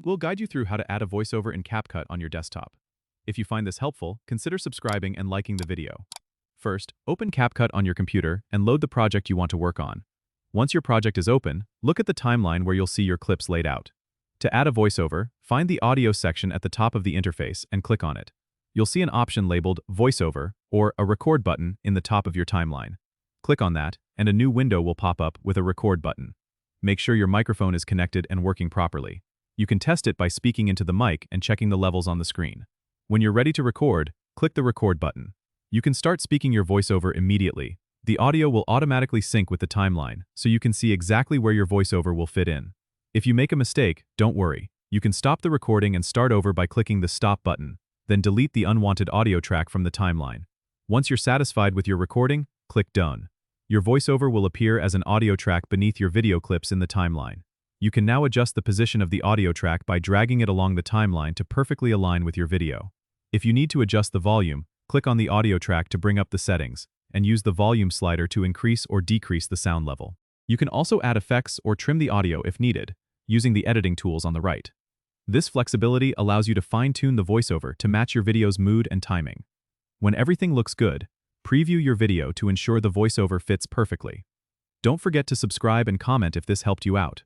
We'll guide you through how to add a voiceover in CapCut on your desktop. If you find this helpful, consider subscribing and liking the video. First, open CapCut on your computer and load the project you want to work on. Once your project is open, look at the timeline where you'll see your clips laid out. To add a voiceover, find the audio section at the top of the interface and click on it. You'll see an option labeled Voiceover or a Record button in the top of your timeline. Click on that, and a new window will pop up with a Record button. Make sure your microphone is connected and working properly. You can test it by speaking into the mic and checking the levels on the screen. When you're ready to record, click the Record button. You can start speaking your voiceover immediately. The audio will automatically sync with the timeline, so you can see exactly where your voiceover will fit in. If you make a mistake, don't worry. You can stop the recording and start over by clicking the Stop button, then delete the unwanted audio track from the timeline. Once you're satisfied with your recording, click Done. Your voiceover will appear as an audio track beneath your video clips in the timeline. You can now adjust the position of the audio track by dragging it along the timeline to perfectly align with your video. If you need to adjust the volume, click on the audio track to bring up the settings, and use the volume slider to increase or decrease the sound level. You can also add effects or trim the audio if needed, using the editing tools on the right. This flexibility allows you to fine-tune the voiceover to match your video's mood and timing. When everything looks good, preview your video to ensure the voiceover fits perfectly. Don't forget to subscribe and comment if this helped you out.